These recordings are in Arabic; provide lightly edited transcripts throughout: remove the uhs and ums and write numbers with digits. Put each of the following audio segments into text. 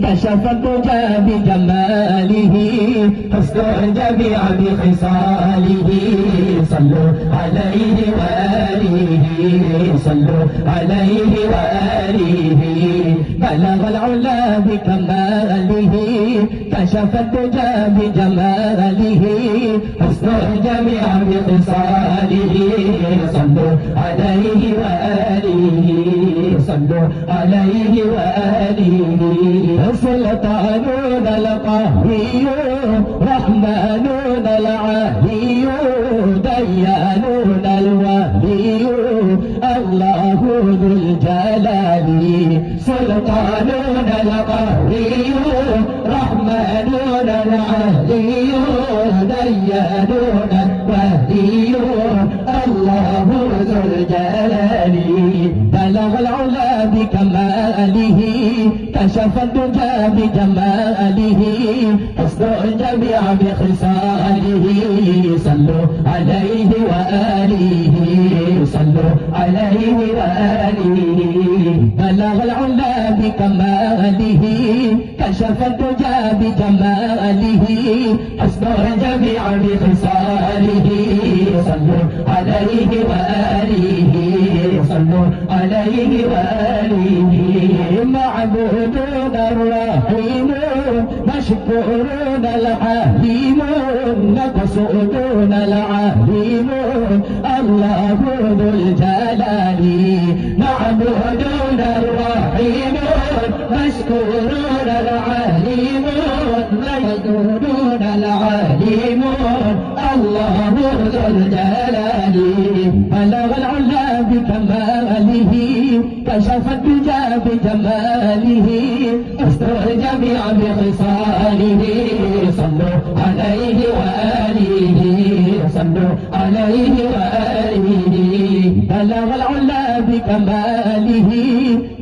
كشف الدجى بجماله حسن الجميع بخصاله صلوا عليه وآله صلوا عليه وآله بلغ العلا بكماله كشف الدجى بجماله حسن الجميع بخصاله صلوا عليه وآله صلوا عليه وآله سلطانون القهوي رحمانون العالي ديانون الولي الله ذو الجلال سلطانون القهوي رحمانون العالي ديانون الولي الله ذو الجلال بلغ العلا بكماله كشف الدجى بجماله حسن الجميع بخصاله صلوا عليه وآله صلوا عليه وآله بلغ العلا بكماله كشف الدجى بجماله حسن الجميع بخصاله صلوا عليه وآله صلوا عليه وآله معبودون الرحيم مشكورون الحليم مقصودون العليم الله ذو الجلال معبودون الرحيم مشكورون العليم مقصودون العليم الله ذو الجلال بلغ العلا بكماله كشف الدجى بجماله أستر الجميع بخصاله صلوا عليه وآله صلوا عليه وآله بلغ العلا بكماله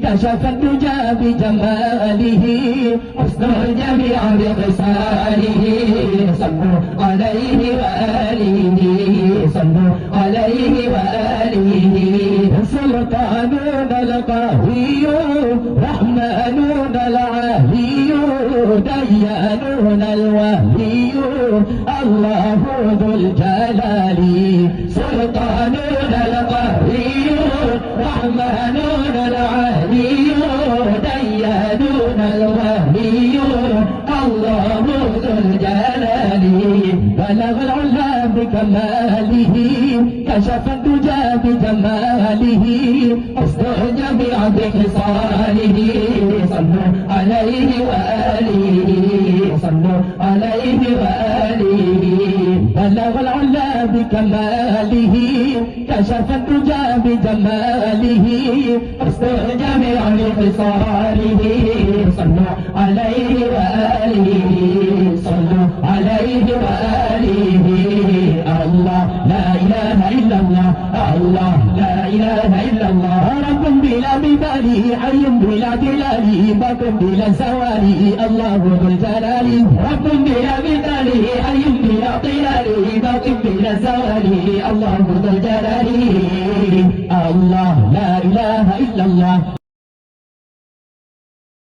كشف الدجى بجماله أستر الجميع بخصاله صلوا عليه وآله صلوا عليه وآله سلطانون القهوي رحمانون العالي ديانون الولي الله ذو الجلال سلطانون القهوي رحمانون العالي ديانون الولي الله ذو الجلال بلغ العلا بكماله كشف الدجى بجماله حسن الجميع بخصاله صلوا عليه وآله صلوا عليه وآله بلغ العلا بكماله كشف الدجى بجماله حسن الجميع بخصاله صلوا عليه وآله صلوا عليه وآله الله لا إله إلا الله الله لا إله إلا الله رب بلا مثال حي بلا دلال باق بلا زوال الله ذو الجلال رب بلا مثال حي بلا ضلال باق بلا زوال الله ذو الجلال الله لا إله إلا الله